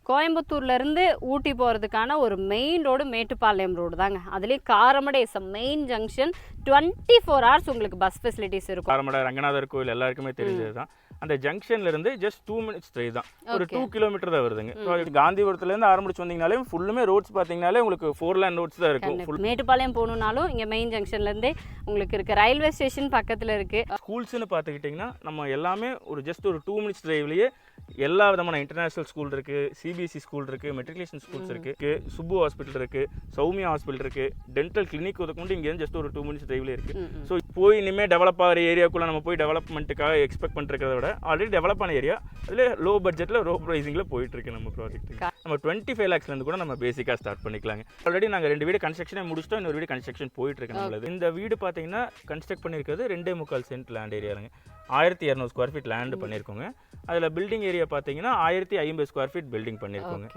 கோயம்புத்தூர்லேருந்து ஊட்டி போகிறதுக்கான ஒரு மெயின் ரோடு மேட்டுப்பாளையம் ரோடு தாங்க. அதுலேயும் Karamadai is main junction. 24 hours உங்களுக்கு பஸ் ஃபெசிலிட்டிஸ் இருக்கும். காரமடை ரங்கநாதர் கோயில் எல்லாருக்குமே தெரிஞ்சது தான். அந்த ஜங்ஷன்ல இருந்து ஜஸ்ட் 2 minutes டிரைவ் தான், ஒரு 2 kilometer தான் வருதுங்க. காந்திபுரத்துலேருந்து ஆரம்பிச்சு வந்தீங்கனாலே ஃபுல்லுமே ரோட்ஸ் பார்த்தீங்கனாலே உங்களுக்கு 4 lane ரோட்ஸ் தான் இருக்கும். மேட்டுப்பாளையம் போகணுன்னாலும் இங்கே மெயின் ஜங்ஷன்லேருந்தே உங்களுக்கு இருக்குது. ரயில்வே ஸ்டேஷன் பக்கத்தில் இருக்குது. ஸ்கூல்ஸ்னு பார்த்துக்கிட்டிங்கன்னா நம்ம எல்லாமே ஒரு ஜஸ்ட் ஒரு 2 minutes டிரைவ்லேயே எல்லா விதமான இன்டர்நேஷனல் ஸ்கூல் இருக்குது, சிபிஎஸ்சி ஸ்கூல் இருக்குது, மெட்ரிகுலேஷன் ஸ்கூல்ஸ் இருக்குது, சுப்பு ஹாஸ்பிட்டல் இருக்குது, சௌமியா ஹாஸ்பிட்டல் இருக்குது, டென்டல் கிளினிக் ஒதுக்கொண்டு இங்கே ஜஸ்ட் ஒரு 2 minutes டிரைவ்லேயே இருக்குது. ஸோ போய் இனிமேல் டெவலப் ஆகிற ஏரியாக்குள்ளே நம்ம போய் டெவலப்மெண்ட்டுக்காக எக்ஸ்பெக்ட் பண்ணுறத விட ஆல்ரெடி டெவலப் ஆன ஏரியா அதில் லோ பட்ஜெட்டில் லோ ப்ரைஸிங்கில் போயிட்டுருக்கு நம்ம ப்ராஜெக்ட். நம்ம 25 lakhsலேருந்து கூட நம்ம பேசிக்காக ஸ்டார்ட் பண்ணிக்கலாங்க. ஆல்ரெடி நாங்கள் 2 வீடு கன்ஸ்ட்ரக்ஷனே முடிச்சிட்டோம், இன்னொரு வீடு கன்ஸ்ட்ரக்ஷன் போயிட்டுருக்கு நம்மளது. இந்த வீடு பார்த்தீங்கன்னா கன்ஸ்ட்ரக்ட் பண்ணியிருக்கிறது 2.25 சென்ட் லேண்ட் ஏரியாங்க. 1200 ஸ்கொயர் ஃபீட் லேண்டு பண்ணியிருக்கோங்க. அதில் பில்டிங் ஏரியா பார்த்தீங்கன்னா 1050 ஸ்கொயர் ஃபீட் பில்டிங் பண்ணியிருக்கோங்க.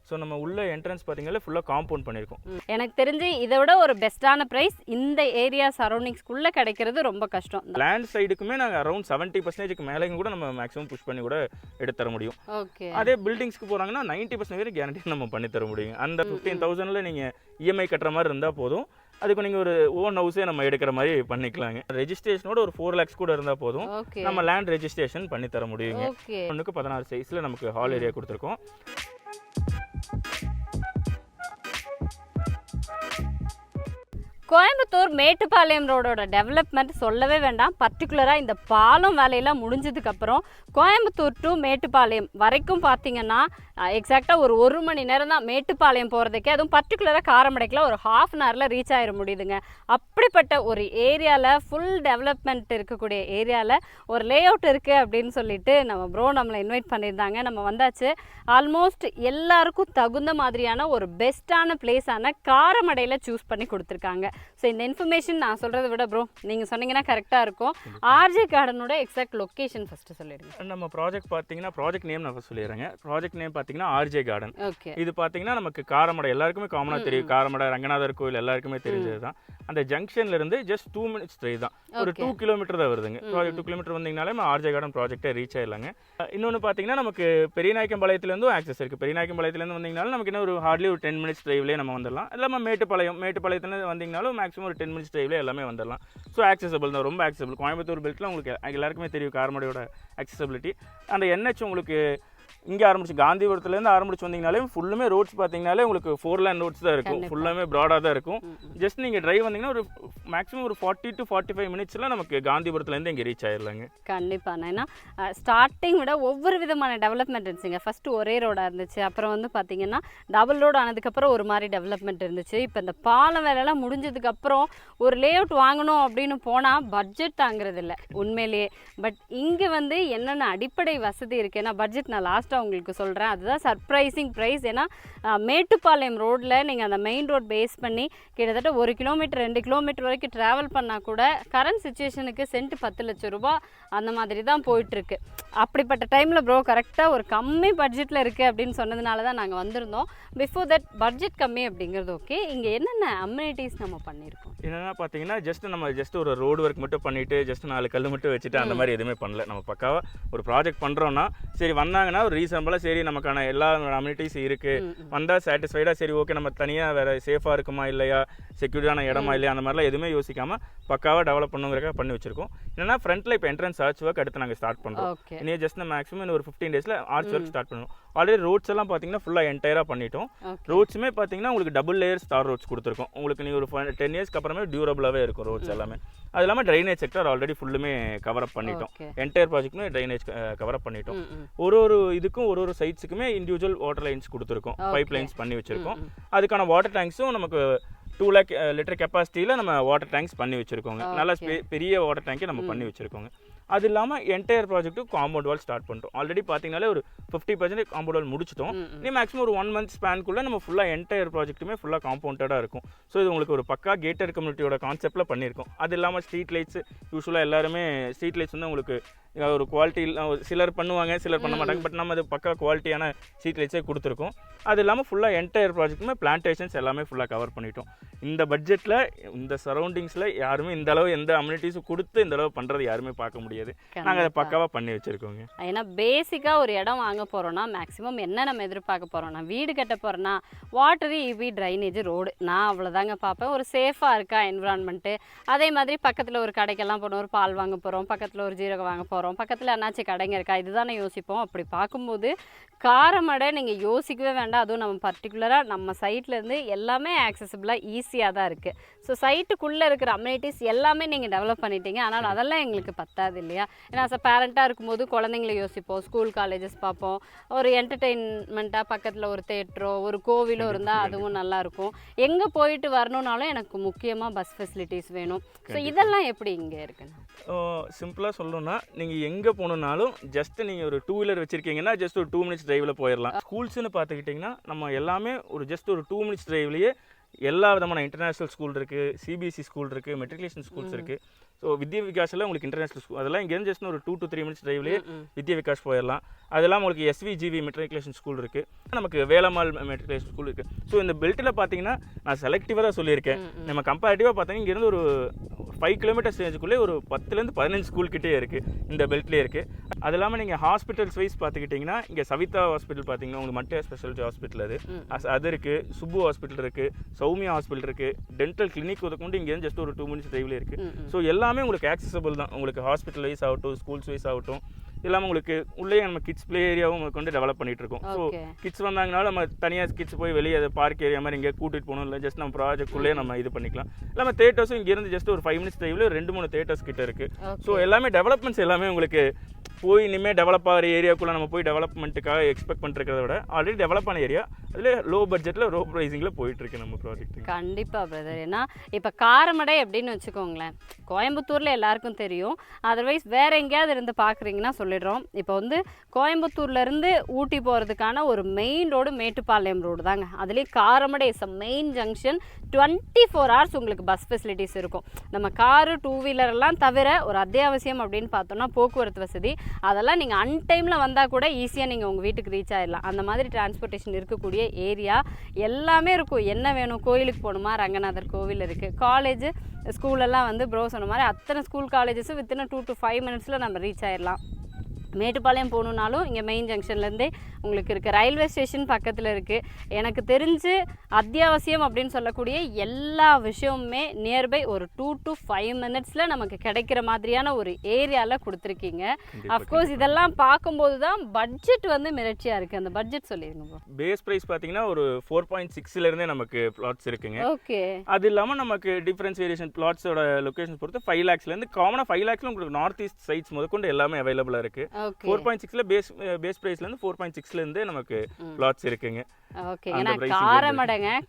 ஸோ நம்ம உள்ள என்ட்ரன்ஸ் பார்த்தீங்கன்னா ஃபுல்லாக காம்பவுண்ட் பண்ணியிருக்கோம். எனக்கு தெரிஞ்சு இதை விட ஒரு பெஸ்ட்டான ப்ரைஸ் இந்த ஏரியா சரௌண்டிங்ஸ்குள்ளே கிடைக்கிறது ரொம்ப கஷ்டம். லேண்ட் சைடுக்குமே நாங்கள் அரௌண்ட் 70% மேலேயும் கூட நம்ம மேக்ஸிமம் புஷ் பண்ணி கூட எடுத்து தர முடியும். அதே பில்டிங்ஸ்க்கு போகிறாங்கன்னா 90% வரை கேரண்டி நம்ம பண்ணி தர முடியும். அந்த 15,000 நீங்கள் இஎம்ஐ கட்டுற மாதிரி இருந்தால் போதும். அதுக்கு நீங்கள் ஒரு ஓன் ஹவுஸே நம்ம எடுக்கிற மாதிரி பண்ணிக்கலாங்க. ரெஜிஸ்ட்ரேஷனோட ஒரு 4 lakhs கூட இருந்தால் போதும், நம்ம லேண்ட் ரெஜிஸ்ட்ரேஷன் பண்ணி தர முடியுங்க. 1:16 சைஸில் நமக்கு ஹால் ஏரியா கொடுத்துருக்கோம். கோயம்புத்தூர் மேட்டுப்பாளையம் ரோடோட டெவலப்மெண்ட் சொல்லவே வேண்டாம். பர்டிகுலராக இந்த பாலம் வேலையெல்லாம் முடிஞ்சதுக்கப்புறம் கோயம்புத்தூர் டு மேட்டுப்பாளையம் வரைக்கும் பார்த்தீங்கன்னா எக்ஸாக்டாக ஒரு மணி நேரம் தான் மேட்டுப்பாளையம் போகிறதுக்கே. அதுவும் பர்டிகுலராக காரமடைக்கில் ஒரு 1/2 hourல ரீச் ஆகிட முடியுதுங்க. அப்படிப்பட்ட ஒரு ஏரியாவில் ஃபுல் டெவலப்மெண்ட் இருக்கக்கூடிய ஏரியாவில் ஒரு லே அவுட் இருக்குது அப்படின்னு சொல்லிட்டு நம்ம ப்ரோ நம்மளை இன்வைட் பண்ணியிருந்தாங்க. நம்ம வந்தாச்சு. ஆல்மோஸ்ட் எல்லாருக்கும் தகுந்த மாதிரியான ஒரு பெஸ்ட்டான பிளேஸான காரமடையில் சூஸ் பண்ணி கொடுத்துருக்காங்க. ஸோ இந்த இன்ஃபர்மேஷன் நான் சொல்கிறத விட ப்ரோ நீங்கள் சொன்னீங்கன்னா கரெக்டாக இருக்கும். ஆர்ஜே கார்டனோட எக்ஸாக்ட் லொக்கேஷன் ஃபஸ்ட்டு சொல்லிடுங்க. நம்ம ப்ராஜெக்ட் பார்த்தீங்கன்னா ப்ராஜெக்ட் நேம் நான் சொல்லிடுறேங்க. ப்ராஜெக்ட் நேம் பார்த்தீங்கன்னா ஆர்ஜே கார்டன். இது பார்த்தீங்கன்னா நமக்கு காரமடை எல்லாருக்குமே காமனாக தெரியும். காரமடை ரங்கநாதர் கோயில் எல்லாருக்குமே தெரிஞ்சது தான். அந்த ஜங்ஷன்ல இருந்து ஜஸ்ட் 2 minutes டிரைவ் தான், ஒரு 2 kilometer தான் வருதுங்க. 2 kilometer வந்தீங்கனாலே நம்ம ஆர்ஜே கார்டன் ப்ராஜெக்டை ரீச் ஆயிடலாங்க. இன்னொன்று பார்த்தீங்கன்னா நமக்கு பெரியநாயக்கம்பாளையத்துலேருந்தும் ஆக்சஸ் இருக்குது. பெரியநாயக்கம்பாளையத்துலேருந்து வந்தீங்கனாலும் நமக்கு இன்னும் ஒரு ஹார்ட்லி ஒரு 10 minutes டிரைவ்லேயே நம்ம வந்துடலாம். இல்லாமல் மேட்டுப்பாளையத்துலேருந்து வந்தீங்கனாலும் மேக்ஸிமம் ஒரு 10 minutes டிரைவ்லேயே எல்லாமே வந்துடலாம். ஸோ ஆக்சசபிள் தான், ரொம்ப ஆக்சசபிள். கோயம்புத்தூர் பெல்ட்டில் உங்களுக்கு எல்லாருக்குமே தெரியும் காரமடையோட ஆக்சசபிலிட்டி. அந்த என்ஹெச் உங்களுக்கு இங்கே ஆரம்பிச்சு காந்திபுரத்துலேருந்து ஆரம்பிச்சு வந்தீங்கனாலே ஃபுல்லுமே ரோட்ஸ் பார்த்தீங்கனாலே உங்களுக்கு 4 lane ரோட்ஸ் தான் இருக்கும். ஃபுல்லாமே ப்ராடாக தான் இருக்கும். ஜஸ்ட் நீங்கள் டிரைவ் வந்தீங்கன்னா ஒரு மேக்ஸிமம் ஒரு 40 to 45 minutesல நமக்கு காந்திபுரத்துலேருந்து இங்கே ரீச் ஆயிடலாங்க. கண்டிப்பாக. ஏன்னா ஸ்டார்டிங் விட ஒவ்வொரு விதமான டெவலப்மெண்ட் இருந்துச்சுங்க. ஃபஸ்ட்டு ஒரே ரோடாக இருந்துச்சு, அப்புறம் வந்து பார்த்தீங்கன்னா டபுள் ரோடு ஆனதுக்கப்புறம் ஒரு மாதிரி டெவலப்மெண்ட் இருந்துச்சு. இப்போ இந்த பாலம் வேலைலாம் முடிஞ்சதுக்கப்புறம் ஒரு லே அவுட் வாங்கணும் அப்படின்னு போனால் பட்ஜெட் தாங்கிறது இல்லை உண்மையிலேயே. பட் இங்கே வந்து என்னென்ன அடிப்படை வசதி இருக்குது, ஏன்னா பட்ஜெட் நான் லாஸ்ட்டாக உங்களுக்கு சொல்கிறேன். அதுதான் சர்ப்ரைசிங் ப்ரைஸ். ஏன்னா மேட்டுப்பாளையம் ரோட்டில் நீங்கள் அந்த மெயின் ரோட் பேஸ் பண்ணி கிட்டத்தட்ட 1 kilometer 2 kilometer வரைக்கும் ட்ராவல் பண்ணால் கூட கரண்ட் சுச்சுவேஷனுக்கு சென்ட் 10 லட்சம் ரூபாய் அந்த மாதிரி தான் போயிட்டுருக்கு. அப்படிப்பட்ட டைமில் ப்ரோ கரெக்டாக ஒரு கம்மி பட்ஜெட்டில் இருக்குது அப்படின்னு சொன்னதுனால தான் நாங்கள் வந்திருந்தோம். பிஃபோர் தட் பட்ஜெட் கம்மி அப்படிங்கிறது ஓகே. இங்கே என்னென்ன அம்யூனிட்டிஸ் நம்ம பண்ணியிருக்கோம் என்னென்னா பார்த்தீங்கன்னா ஜஸ்ட் ஒரு ரோடு ஒர்க் மட்டும் பண்ணிவிட்டு ஜஸ்ட் 4 கல் மட்டும் வச்சுட்டு அந்த மாதிரி எதுவுமே பண்ணல. நம்ம பக்காவாக ஒரு ப்ராஜெக்ட் பண்ணுறோன்னா சரி வந்தாங்கன்னா ஒரு ரீசனபிளாக சரி நமக்கான எல்லா அம்யூனிட்டிஸ் இருக்குது, வந்தால் சாட்டிஸ்ஃபைடாக சரி ஓகே நம்ம தனியாக வேறு சேஃபாக இருக்குமா இல்லையா, செக்யூர்டான இடமா இல்லையா, அந்த மாதிரிலாம் எதுவுமே யோசிக்காமல் பக்காவாக டெவலப் பண்ணுங்கிறக்காக பண்ணி வச்சிருக்கோம். என்னன்னா ஃப்ரண்ட்டில் இப்போ என்ட்ரன்ஸ் ஆர்ச் ஒர்க் அடுத்து நாங்கள் ஸ்டார்ட் பண்ணுறோம். இன்னும் ஜஸ்ட் மேக்ஸிமம் ஒரு 15 daysல ஆர்ச் ஒர்க் ஸ்டார்ட் பண்ணுவோம். ஆல்ரெடி ரோட்ஸ் எல்லாம் பார்த்தீங்கன்னா ஃபுல்லாக என்டையராக பண்ணிட்டோம். ரோட்ஸுமே பார்த்தீங்கன்னா உங்களுக்கு டபுள் லேயர் ஸ்டார் ரோட்ஸ் கொடுத்துருக்கோம். உங்களுக்கு நீங்கள் ஒரு 10 yearsக்கு அப்புறமே டியூரபிளாகவே இருக்கும் ரோட்ஸ் எல்லாமே. அது இல்லாமல் ட்ரைனேஜ் செக்டர் ஆல்ரெடி ஃபுல்லுமே கவர் அப் பண்ணிட்டோம். என்டையர் ப்ராஜெக்ட்டுமே ட்ரைனேஜ் கவர் அப் பண்ணிட்டோம். ஒரு இதுக்கும் ஒரு சைட்ஸுக்குமே இண்டிவிஜுவல் வாட்டர் லைன்ஸ் கொடுத்துருக்கோம், பைப் லைன்ஸ் பண்ணி வச்சுருக்கோம். அதுக்கான வாட்டர் டேங்க்ஸும் நமக்கு 2 lakh லிட்டர் கெப்பாசிட்டியில் நம்ம வாட்டர் டேங்க்ஸ் பண்ணி வச்சுருக்கோங்க. நல்லா பெரிய வாட்டர் டேங்கே நம்ம பண்ணி வச்சுருக்கோங்க. அது இல்லாமல் என்டையர் ப்ராஜெக்ட்டுக்கு காம்பவுண்ட் வால் ஸ்டார்ட் பண்ணுறோம். ஆல்ரெடி பார்த்தீங்கன்னாலே ஒரு 50% காம்பவுண்ட் வால் முடிச்சிட்டோம். நீ மேக்ஸிமம் ஒரு 1 month ஸ்பேனுக்குள்ளே நம்ம ஃபுல்லாக என்டையர் ப்ராஜெக்ட்டுமே ஃபுல்லாக காம்பவுண்டடாக இருக்கும். ஸோ இது உங்களுக்கு ஒரு பக்கா கேட்டட் கம்யூனிட்டியோட கான்செப்ட்டில் பண்ணியிருக்கோம். அது இல்லாமல் ஸ்ட்ரீட் லைட்ஸ் யூஸ்வலாக எல்லாருமே ஸ்ட்ரீட் லைட்ஸ் வந்து உங்களுக்கு ஒரு குவாலிட்டி சிலர் பண்ணுவாங்க, சிலர் பண்ண மாட்டாங்க. பட் நம்ம அது பக்கா குவாலிட்டியான சீட் லைட்ஸே கொடுத்துருக்கோம். அது இல்லாமல் ஃபுல்லாக என்டையர் ப்ராஜெக்ட்டுமே பிளான்டேஷன்ஸ் எல்லாமே ஃபுல்லாக கவர் பண்ணிட்டோம். இந்த பட்ஜெட்டில் இந்த சரௌண்டிங்ஸில் யாருமே இந்த அளவு எந்த அம்யூனிட்டிஸும் கொடுத்து இந்த அளவு பண்ணுறது யாருமே பார்க்க முடியாது. நாங்கள் அதை பக்காவாக பண்ணி வச்சுருக்கோங்க. ஏன்னா பேசிக்காக ஒரு இடம் வாங்க போகிறோன்னா மேக்ஸிமம் என்ன நம்ம எதிர்பார்க்க போகிறோம்னா, வீடு கட்ட போகிறோன்னா வாட்டரு, இபி, ட்ரைனேஜ், ரோடு, நான் அவ்வளோதாங்க பார்ப்பேன். ஒரு சேஃபாக இருக்கா என்விரான்மெண்ட்டு. அதே மாதிரி பக்கத்தில் ஒரு கடைக்கெல்லாம் போனோம், ஒரு பால் வாங்க போகிறோம், பக்கத்தில் ஒரு ஜீரகம் வாங்க போகிறோம், பக்கத்தில் என்னாச்சும் கடைங்க இருக்கா, இதுதானே யோசிப்போம். அப்படி பார்க்கும்போது காரமடை நீங்கள் யோசிக்கவே வேண்டாம். அதுவும் நம்ம பர்டிகுலராக நம்ம சைட்லேருந்து எல்லாமே ஆக்சசிபிளாக ஈஸியாக தான் இருக்குது. ஸோ சைட்டுக்குள்ளே இருக்கிற அம்யூனிட்டிஸ் எல்லாமே நீங்கள் டெவலப் பண்ணிட்டீங்க. ஆனால் அதெல்லாம் எங்களுக்கு பத்தாது இல்லையா? ஏன்னா பேரண்ட்டாக இருக்கும்போது குழந்தைங்களை யோசிப்போம், ஸ்கூல் காலேஜஸ் பார்ப்போம், ஒரு என்டர்டெயின்மெண்ட்டாக பக்கத்தில் ஒரு தேட்டரோ ஒரு கோவிலோ இருந்தால் அதுவும் நல்லாயிருக்கும். எங்கே போயிட்டு வரணுன்னாலும் எனக்கு முக்கியமாக பஸ் ஃபெசிலிட்டிஸ் வேணும். ஸோ இதெல்லாம் எப்படி இங்கே இருக்குண்ணா? சிம்பிளாக சொல்லணும்னா, நீங்கள் எங்கே போகணுன்னாலும் ஜஸ்ட்டு நீங்கள் ஒரு 2 வீலர் வச்சுருக்கீங்கன்னா ஜஸ்ட் ஒரு 2 மினிட்ஸ் டிரைவில் போயிடலாம். ஸ்கூல்ஸ்னு பார்த்துக்கிட்டிங்கன்னா நம்ம எல்லாமே ஜஸ்ட் ஒரு 2 மினிட்ஸ் டிரைவ்லேயே எல்லா விதமான இன்டர்நேஷ்னல் ஸ்கூல் இருக்குது, சிபிஎஸ்சி ஸ்கூல் இருக்குது, மெட்ரிகுலேஷன் ஸ்கூல்ஸ் இருக்குது. ஸோ வித்யா விகாஸில் உங்களுக்கு இன்டர்நேஷ்னல் ஸ்கூல் அதெல்லாம் இங்கேருந்து ஜஸ்ட் ஒரு 2 to 3 மினிட்ஸ் டிரைவ்லேயே வித்யா விகாஸ் போயிடலாம். அதெல்லாம் உங்களுக்கு SVGV மெட்ரிகுலேஷன் ஸ்கூல் இருக்குது, நமக்கு வேலம்மாள் மெட்ரிகுலேஷன் ஸ்கூல் இருக்குது. ஸோ இந்த பெல்ட்டில் பார்த்தீங்கன்னா நான் செலக்டிவாக தான் சொல்லியிருக்கேன். நம்ம கம்பேரிட்டிவாக பார்த்தீங்கன்னா இங்கேருந்து ஒரு 5 கிலோமீட்டர்ஸ் ரேஞ்சுக்குள்ளே ஒரு 10லேருந்து 15 ஸ்கூல் கிட்டே இருக்குது, இந்த பெல்ட்லேயே இருக்குது. அது இல்லாமல் நீங்கள் ஹாஸ்பிட்டல்ஸ் வைஸ் பார்த்துக்கிட்டிங்கன்னா இங்கே சவிதா ஹாஸ்பிட்டல் பார்த்தீங்கன்னா உங்களுக்கு மல்டி ஸ்பெஷாலிட்டி ஹாஸ்பிட்டல் அது இருக்குது, சுப்பு ஹாஸ்பிட்டல் இருக்குது, சௌமியா ஹாஸ்பிட்டல் இருக்குது, டென்டல் கிளினிக் கொண்டு இங்கேருந்து ஜஸ்ட் ஒரு 2 மினிட்ஸ் டிரைவ்லேயே இருக்குது. ஸோ எல்லாமே உங்களுக்கு ஆக்சசபிள் தான். உங்களுக்கு ஹாஸ்பிட்டல் வைஸ் ஆகட்டும், ஸ்கூல்ஸ் வைஸ் ஆகட்டும், இல்லாமல் உங்களுக்கு உள்ளே நம்ம கிட்ஸ் ப்ளே ஏரியாவும் வந்து டெவலப் பண்ணிட்டு இருக்கோம். ஸோ கிட்ஸ் வந்தாங்கனாலும் நம்ம தனியாக கிட்ஸ் போய் வெளியே அதை பார்க் ஏரியா மாதிரி இங்கே கூட்டிகிட்டு போகணும், இல்லை ஜஸ்ட் நம்ம ப்ராஜெக்ட்குள்ளே நம்ம இது பண்ணிக்கலாம். இல்லாமல் தேட்டர்ஸும் இங்கேருந்து ஜஸ்ட் ஒரு 5 மினிட்ஸ் டிரைவில் 2-3 தேட்டர்ஸ் கிட்ட இருக்குது. ஸோ எல்லாமே டெவலப்மெண்ட்ஸ் எல்லாமே உங்களுக்கு போய் இனிமேல் டெவலப் ஆகிற ஏரியாக்குள்ளே நம்ம போய் டெவலப்மெண்ட்டுக்காக எக்ஸ்பெக்ட் பண்ணிருக்கிறத விட ஆல்ரெடி டெவலப் ஆன ஏரியா, அதில் லோ பட்ஜெட்டில் லோ ப்ரைஸிங்கில் போயிட்டுருக்கு நம்ம ப்ராஜெக்ட். கண்டிப்பாக பிரதர். ஏன்னா இப்போ காரமடை அப்படின்னு வச்சுக்கோங்களேன், கோயம்புத்தூரில் எல்லாருக்கும் தெரியும். அதர்வைஸ் வேறு எங்கேயாவது இருந்து பார்க்குறீங்கன்னா சொல்லிடுறோம். இப்போ வந்து கோயம்புத்தூர்லேருந்து ஊட்டி போகிறதுக்கான ஒரு மெயின் ரோடு மேட்டுப்பாளையம் ரோடு தாங்க. அதுலேயும் Karamadai is a main junction. 24 hours உங்களுக்கு பஸ் ஃபெசிலிட்டிஸ் இருக்கும். நம்ம காரு 2 வீலர்லாம் தவிர ஒரு அத்தியாவசியம் அப்படின்னு பார்த்தோம்னா போக்குவரத்து வசதி, அதெல்லாம் நீங்கள் அன்டைமில் வந்தால் கூட ஈஸியாக நீங்கள் உங்கள் வீட்டுக்கு ரீச் ஆகிடலாம். அந்த மாதிரி டிரான்ஸ்போர்ட்டேஷன் இருக்கக்கூடிய ஏரியா எல்லாமே இருக்கும். என்ன வேணும், கோயிலுக்கு போகணுமா, ரங்கநாதர் கோவில் இருக்குது, காலேஜ் ஸ்கூலெல்லாம் வந்து ப்ரோ சொன்ன மாதிரி அத்தனை ஸ்கூல் காலேஜஸும் வித்தின் 2 to 5 மினிட்ஸில் நம்ம ரீச் ஆகிடலாம். மேட்டுப்பாளையம் போகணுன்னாலும் இங்கே மெயின் ஜங்ஷன்லேருந்தே உங்களுக்கு இருக்குது. ரயில்வே ஸ்டேஷன் பக்கத்தில் இருக்குது. எனக்கு தெரிஞ்சு அத்தியாவசியம் அப்படின்னு சொல்லக்கூடிய எல்லா விஷயமுமே நியர்பை ஒரு 2 to 5 மினிட்ஸில் நமக்கு கிடைக்கிற மாதிரியான ஒரு ஏரியாவில் கொடுத்துருக்கீங்க. அஃப்கோர்ஸ் இதெல்லாம் பார்க்கும்போது தான் பட்ஜெட் வந்து மிரட்சியாக இருக்குது. அந்த பட்ஜெட் சொல்லிடுங்க. பேஸ் ப்ரைஸ் பார்த்தீங்கன்னா ஒரு 4.6லேருந்தே நமக்கு பிளாட்ஸ் இருக்குங்க. ஓகே. அது இல்லாமல் நமக்கு டிஃப்ரென்ஸ் வேரியேஷன் பிளாட்ஸோட லொக்கேஷன் பொறுத்து 5 lakhsலேருந்து காமனாக 5 lakhsல உங்களுக்கு நார்த் ஈஸ்ட் சைட்ஸ் முதற்கொண்டு எல்லாமே அவைலபிளாக இருக்குது. 4.6ல பேஸ் பிரைஸ்லேருந்து 4.6லேருந்து நமக்கு பிளாட்ஸ் இருக்குங்க. ஓகே. ஏன்னா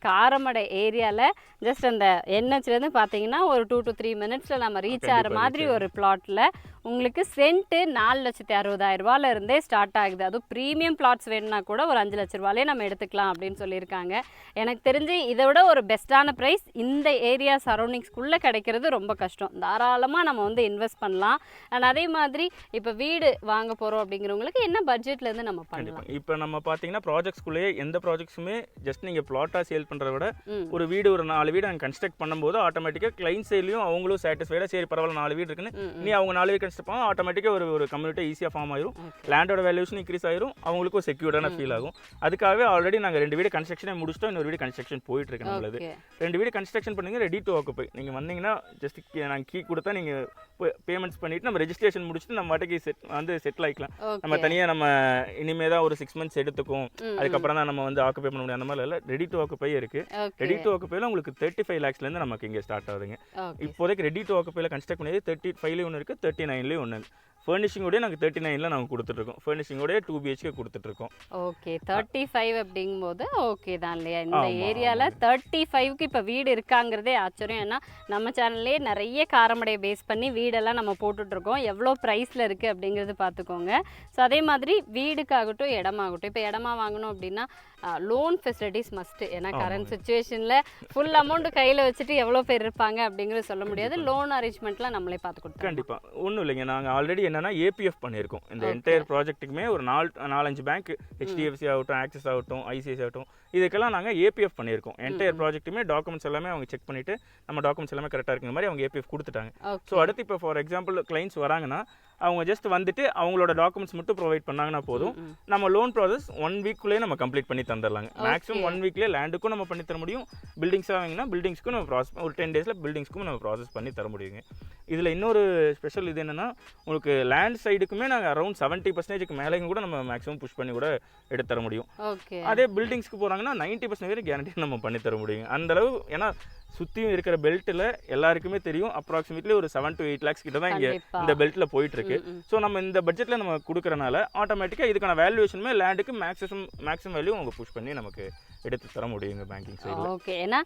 காரமடை ஏரியாவில் ஜஸ்ட் அந்த என்ஹெச்லேருந்து பார்த்தீங்கன்னா ஒரு 2 to 3 மினிட்ஸில் நம்ம ரீச் ஆகிற மாதிரி ஒரு பிளாட்டில் உங்களுக்கு சென்ட்டு 4,60,000 ரூபாயில இருந்தே ஸ்டார்ட் ஆகுது. அதுவும் ப்ரீமியம் பிளாட்ஸ் வேணும்னா கூட ஒரு 5 லட்ச ரூபாயிலே நம்ம எடுத்துக்கலாம் அப்படின்னு சொல்லியிருக்காங்க. எனக்கு தெரிஞ்சு இதை விட ஒரு பெஸ்ட்டான ப்ரைஸ் இந்த ஏரியா சரௌண்டிங்ஸ்குள்ளே கிடைக்கிறது ரொம்ப கஷ்டம். தாராளமாக நம்ம வந்து இன்வெஸ்ட் பண்ணலாம். அண்ட் அதே மாதிரி இப்போ வீடு வாங்க போகிறோம் அப்படிங்கிறவங்களுக்கு என்ன பட்ஜெட்லேருந்து நம்ம பண்ணலாம்? இப்போ நம்ம பார்த்தீங்கன்னா ப்ராஜெக்ட்ஸ்குள்ளேயே எந்த ப்ராஜெக்ட்ஸுமே ஜஸ்ட் நீங்கள் பிளாட்டாக சேல் பண்ணுறத விட ஒரு வீடு ஒரு 4 வீடு நாங்கள் கன்ஸ்ட்ரக்ட் பண்ணும்போது ஆட்டோமேட்டிக்காக கிளைண்ட் சைட்லையும் அவங்களும் சாட்டிஸ்ஃபைடாக சரி பரவாயில்ல 4 வீடு இருக்குன்னு நீ அவங்க 4 வீடு கன்ஸ்ட்ரக்ட் பண்ணால் ஆட்டோமேட்டிக்காக ஒரு கம்யூனிட்டி ஈஸியாக ஃபார்ம் ஆயிரும். லேண்டோட வேல்யூஷன் இன்க்ரீஸ் ஆயிரும், அவங்களுக்கும் செக்யூர்டான ஃபீல் ஆகும். அதுக்காகவே ஆல்ரெடி நாங்கள் 2 வீடு கன்ஸ்ட்ரக்ஷனே முடிச்சிட்டோம். இன்னொரு வீடு கன்ஸ்ட்ரக்ஷன் போயிட்டு இருக்கு. நம்மளது 2 வீடு கன்ஸ்ட்ரக்ஷன் பண்ணுங்க, ரெடி டு ஆக்குபை. நீங்கள் வந்தீங்கன்னா ஜஸ்ட் நாங்கள் கீ கொடுத்தா நீங்கள் பேமெண்ட்ஸ் பண்ணிட்டு நம்ம ரெஜிஸ்ட்ரேஷன் முடிச்சுட்டு நம்ம வாட்டிக்கு செட்டில் ஆகிக்கலாம். நம்ம தனியாக நம்ம இனிமே தான் ஒரு 6 months எடுத்துக்கும், அதுக்கப்புறம் தான் நம்ம வந்து ஆக்குபை பண்ண முடியும். அந்த மாதிரி இல்லை, ரெடி டு ஆக்குபை இருக்கு. ரெடி டு ஆக்குபைல உங்களுக்கு 35 lakhsலேருந்து நமக்கு இங்கே ஸ்டார்ட் ஆகுதுங்க. இப்போதைக்கு ரெடி டு ஆக்குபைல கன்ஸ்ட்ரக்ட் பண்ணி 35லேயும் ஒன்று இருக்குது, 39லேயும் ஒன்று. ஃபர்னிஷிங்கோடய நாங்கள் 39ல் நாங்கள் கொடுத்துட்ருக்கோம். ஃபர்னிஷிங்கோடய 2 BHK கொடுத்துட்ருக்கோம். ஓகே. 35 அப்படிங்கும்போது ஓகே தான் இல்லையா? இந்த ஏரியாவில் 35க்கு இப்போ வீடு இருக்காங்கிறதே ஆச்சரியம். ஏன்னா நம்ம சேனல்லே நிறைய காரமடையை பேஸ் பண்ணி வீடெல்லாம் நம்ம போட்டுட்ருக்கோம். எவ்வளோ ப்ரைஸில் இருக்குது அப்படிங்கிறது பார்த்துக்கோங்க. ஸோ அதே மாதிரி வீடுக்காகட்டும் இடமாகட்டும், இப்போ இடமா வாங்கணும் அப்படின்னா லோன் ஃபெசிலிட்டிஸ் மஸ்ட்டு. ஏன்னா கரண்ட் சுச்சுவேஷனில் ஃபுல் அமௌண்ட் கையில் வச்சுட்டு எவ்வளோ பேர் இருப்பாங்க அப்படிங்கிறது சொல்ல முடியாது. லோன் அரேஞ்ச்மெண்ட்லாம் நம்மளே பார்த்து கொடுத்தோம். கண்டிப்பாக ஒன்றும் இல்லைங்க. நாங்கள் ஆல்ரெடி என்னன்னா ஏபிஎஃப் பண்ணியிருக்கோம் இந்த என்டையர் ப்ராஜெக்ட்டுக்குமே ஒரு 4-5 பேங்க் ஹெச்டிஎஃப்சி ஆகட்டும், ஆக்சிஸ் ஆகட்டும், ஐசிஐசி ஆகட்டும், இதுக்கெல்லாம் நாங்கள் ஏபிஎஃப் பண்ணியிருக்கோம். என்டையர் ப்ராஜெக்ட்டுமே டாக்குமெண்ட்ஸ் எல்லாமே அவங்க செக் பண்ணிட்டு நம்ம டாக்குமெண்ட்ஸ் எல்லாமே கரெக்டாக இருக்கிற மாதிரி அவங்க ஏபிஎஃப் கொடுத்துட்டாங்க. ஸோ அடுத்து இப்போ ஃபார் எக்ஸாம்பிள் கிளைண்ட்ஸ் வராங்கன்னா அவங்க ஜஸ்ட் வந்துட்டு அவங்களோட டாக்குமெண்ட்ஸ் மட்டும் ப்ரொவைட் பண்ணாங்கன்னா போதும், நம்ம லோன் ப்ராசஸ் 1 வீக்குள்ளேயே நம்ம கம்ப்ளீட் பண்ணி தந்துடலாங்க. மேக்ஸிமம் 1 வீக்லேயே லேண்டுக்கும் நம்ம பண்ணி தர முடியும், பில்டிங்ஸாக வாங்கினா பில்டிங்ஸ்க்கும் நம்ம ப்ராசஸ் ஒரு 10 டேஸில் பில்டிங்ஸ்க்கும் நம்ம ப்ராசஸ் பண்ணி தர முடியுங்க. இதில் இன்னொரு ஸ்பெஷல் இது என்னென்னா உங்களுக்கு லேண்ட் சைடுக்குமே நாங்கள் அரௌண்ட் 70% மேலேயும் கூட நம்ம மேக்ஸிமம் புஷ் பண்ணி கூட எடுத்து தர முடியும். அதே பில்டிங்ஸ்க்கு போகிறாங்கன்னா 90% வரை கேரண்டி நம்ம பண்ணி தர முடியுங்க. அந்தளவு ஏன்னா சுற்றியும் இருக்கிற பெல்ட்டில் எல்லாருக்குமே தெரியும் அப்ராக்சிமேட்லி ஒரு 7 to 8 lakhs கிட்ட தான் இங்கே இந்த பெல்ட்டில் போயிட்டு இருக்கு. ஸோ நம்ம இந்த பட்ஜெட்டில் நம்ம கொடுக்குறனால ஆட்டோமேட்டிக்காக இதுக்கான வேல்யூவேஷனுமே லேண்டுக்கு மேக்ஸிமம் வேல்யூ அவங்க புஷ் பண்ணி நமக்கு எடுத்து தர முடியுங்க பேங்கிங் சைடில். ஓகே. ஏன்னா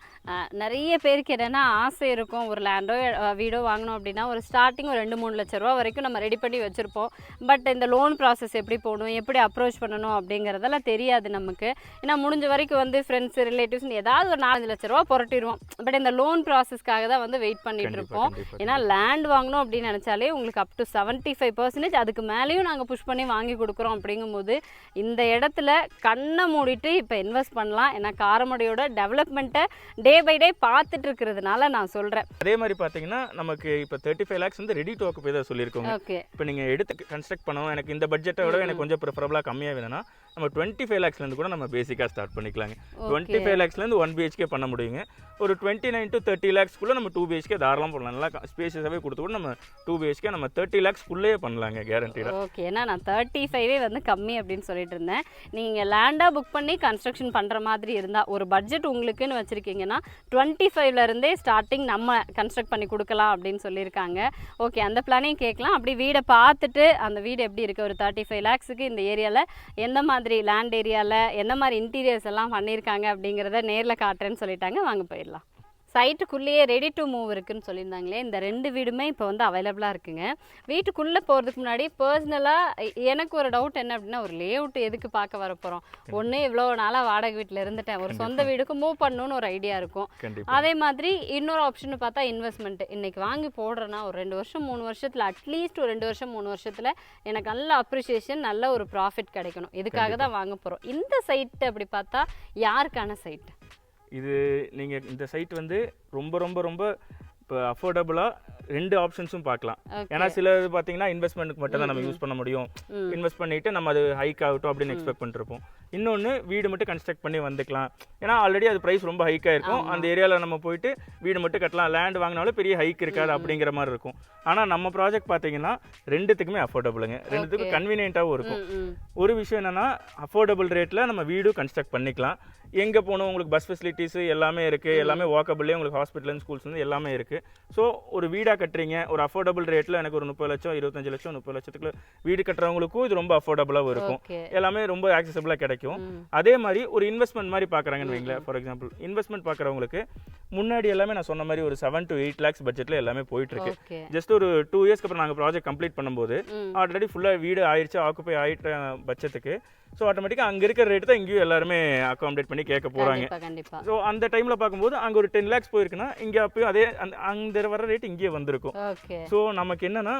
நிறைய பேருக்கு என்னென்னா ஆசை இருக்கும், ஒரு லேண்டோ வீடோ வாங்கணும் அப்படின்னா ஒரு ஸ்டார்டிங் ஒரு 2-3 லட்ச ரூபா வரைக்கும் நம்ம ரெடி பண்ணி வச்சுருப்போம். பட் இந்த லோன் ப்ராசஸ் எப்படி போகணும், எப்படி அப்ரோச் பண்ணணும் அப்படிங்கிறதெல்லாம் தெரியாது நமக்கு. ஏன்னா முடிஞ்ச வரைக்கும் வந்து ஃப்ரெண்ட்ஸ் ரிலேட்டிவ்ஸ் ஏதாவது ஒரு 4-5 லட்ச ரூபா புரட்டிடுவோம். பட் இந்த லோன் ப்ராசஸ்க்காக தான் வந்து வெயிட் பண்ணிட்டு இருப்போம். ஏன்னா லேண்ட் வாங்கணும் அப்படின்னு நினச்சாலே உங்களுக்கு அப் டு 75% அதுக்கு மேலேயும் நாங்கள் புஷ் பண்ணி வாங்கி கொடுக்குறோம். அப்படிங்கும்போது இந்த இடத்துல கண்ணை மூடிட்டு இப்போ இன்வெஸ்ட் பண்ணலாம். ஏன்னா காரமடையோட டெவலப்மெண்ட்டை டே பை டே பார்த்துட்டு இருக்கிறதுனால நான் சொல்கிறேன். அதே மாதிரி பார்த்தீங்கன்னா நமக்கு இப்போ 35 lakhs வந்து ரெடி டு ஆக்குபை தான் சொல்லியிருக்கோங்க. இப்போ நீங்கள் எடுத்து கன்ஸ்ட்ரக்ட் பண்ணணும், எனக்கு இந்த பட்ஜெட்டை விட எனக்கு கொஞ்சம் ப்ரிஃபரபுளாக கம்மியாக வேணும்னா நம்ம 25 lakhsலேருந்து கூட நம்ம பேசிக்காக ஸ்டார்ட் பண்ணிக்கலாங்க. 25 lakhsலேருந்து 1 BHK பண்ண முடியுங்க. ஒரு 29 to 30 lakhsக்குள்ளே நம்ம 2 BHK தாராளம் பண்ணலாம். நல்லா ஸ்பேஷியஸாகவே கொடுத்து கூட நம்ம 2 BHK நம்ம 30 lakhsக்குள்ளேயே பண்ணலாங்க கேரண்டீடாக. ஓகே. ஏன்னா நான் 35 வந்து கம்மி அப்படின்னு சொல்லிட்டு இருந்தேன். நீங்கள் லேண்டாக புக் பண்ணி கன்ஸ்ட்ரக்ஷன் பண்ணுற மாதிரி இருந்தால் ஒரு பட்ஜெட் உங்களுக்குன்னு வச்சுருக்கீங்கன்னா 25லேருந்தே ஸ்டார்டிங் நம்ம கன்ஸ்ட்ரக்ட் பண்ணி கொடுக்கலாம் அப்படின்னு சொல்லியிருக்காங்க. ஓகே, அந்த பிளானையும் கேட்கலாம். அப்படி வீடை பார்த்துட்டு அந்த வீடு எப்படி இருக்குது, ஒரு 35 lakhsக்கு இந்த ஏரியாவில் எந்த மாதிரி லேண்ட் ஏரியாவில் எந்த மாதிரி இன்டீரியர்ஸ் எல்லாம் பண்ணியிருக்காங்க அப்படிங்கிறத நேரில் காட்டுறேன்னு சொல்லிட்டாங்க. வாங்க போயிடலாம். சைட்டுக்குள்ளேயே ரெடி டு மூவ் இருக்குன்னு சொல்லியிருந்தாங்களே, இந்த 2 வீடுமே இப்போ வந்து அவைலபிளாக இருக்குங்க. வீட்டுக்குள்ளே போகிறதுக்கு முன்னாடி பர்சனலாக எனக்கு ஒரு டவுட் என்ன அப்படின்னா, ஒரு லே அவுட் எதுக்கு பார்க்க வர போகிறோம்? ஒன்று இவ்வளோ நாளாக வாடகை வீட்டில் இருந்துட்டேன், ஒரு சொந்த வீடுக்கு மூவ் பண்ணணும்னு ஒரு ஐடியா இருக்கும். அதே மாதிரி இன்னொரு ஆப்ஷன் பார்த்தா இன்வெஸ்ட்மெண்ட். இன்றைக்கி வாங்கி போடுறேன்னா ஒரு 2 வருஷம் 3 வருஷத்தில் அட்லீஸ்ட் ஒரு 2 வருஷம் 3 வருஷத்தில் எனக்கு நல்ல அப்ரிசியேஷன், நல்ல ஒரு ப்ராஃபிட் கிடைக்கணும். இதுக்காக தான் வாங்க போகிறோம். இந்த சைட்டு அப்படி பார்த்தா யாருக்கான சைட்டு இது? நீங்கள் இந்த சைட் வந்து ரொம்ப ரொம்ப ரொம்ப இப்போ அஃபோர்டபுளாக 2 ஆப்ஷன்ஸும் பார்க்கலாம். ஏன்னா சிலது பார்த்தீங்கன்னா இன்வெஸ்ட்மெண்ட்டுக்கு மட்டும் தான் நம்ம யூஸ் பண்ண முடியும். இன்வெஸ்ட் பண்ணிவிட்டு நம்ம அது ஹைக் ஆகட்டும் அப்படின்னு எக்ஸ்பெக்ட் பண்ணிருப்போம். இன்னொன்று வீடு மட்டும் கன்ஸ்ட்ரக்ட் பண்ணி வந்துக்கலாம். ஏன்னா ஆல்ரெடி அது ப்ரைஸ் ரொம்ப ஹைக்காக இருக்கும். அந்த ஏரியாவில் நம்ம போயிட்டு வீடு மட்டும் கட்டலாம். லேண்ட் வாங்கினாலும் பெரிய ஹைக் இருக்காது அப்படிங்கிற மாதிரி இருக்கும். ஆனால் நம்ம ப்ராஜெக்ட் பார்த்தீங்கன்னா 2த்துக்குமே அஃபோர்டபுளுங்க, 2த்துக்கும் கன்வீனியன்ட்டாகவும் இருக்கும். ஒரு விஷயம் என்னென்னா அஃபோர்டபுள் ரேட்டில் நம்ம வீடும் கன்ஸ்ட்ரக்ட் பண்ணிக்கலாம். எங்கே போகணும், உங்களுக்கு பஸ் ஃபெசிலிட்டிஸு எல்லாமே இருக்குது, எல்லாமே வாக்கபிள்லேயே உங்களுக்கு ஹாஸ்பிட்டல் ஸ்கூல்ஸ் வந்து எல்லாமே இருக்குது. ஸோ ஒரு வீடாக கட்டுறீங்க ஒரு அஃபோர்டபுள் ரேட்டில், எனக்கு ஒரு 30 லட்சம் 25 லட்சம் 30 லட்சத்துக்குள்ள வீடு கட்டுறவங்களுக்கும் இது ரொம்ப அஃபோர்டபுளாகவும் இருக்கும். எல்லாமே ரொம்ப ஆக்சசபிளாக கிடைக்கும். அதே மாதிரி ஒரு இன்வெஸ்ட்மெண்ட் மாதிரி பார்க்குறாங்கன்னு வைங்களேன். ஃபார் எக்ஸாம்பிள் இன்வெஸ்ட்மெண்ட் பார்க்குறவங்களுக்கு முன்னாடி எல்லாமே நான் சொன்ன மாதிரி ஒரு 7 to 8 lakhs பட்ஜெட்டில் எல்லாமே போயிட்டு இருக்கு. ஜஸ்ட் ஒரு 2 இயர்ஸ்க்கு அப்புறம் நாங்கள் ப்ராஜெக்ட் கம்ப்ளீட் பண்ணும்போது ஆல்ரெடி ஃபுல்லாக வீடு ஆயிடுச்சு, ஆக்குப்பை ஆகிட்ட பட்சத்துக்கு ஸோ ஆட்டோமேட்டிக்காக அங்கே இருக்கிற ரேட்டு தான் இங்கேயும் எல்லாருமே அகாமடேட் பண்ணி கேட்க போகிறாங்க. ஸோ அந்த டைமில் பார்க்கும்போது அங்கே ஒரு 10 lakhs போயிருக்குன்னா இங்கே அப்பயும் அதே அந்த வர ரேட் இங்கேயே வந்திருக்கும். ஸோ நமக்கு என்னன்னா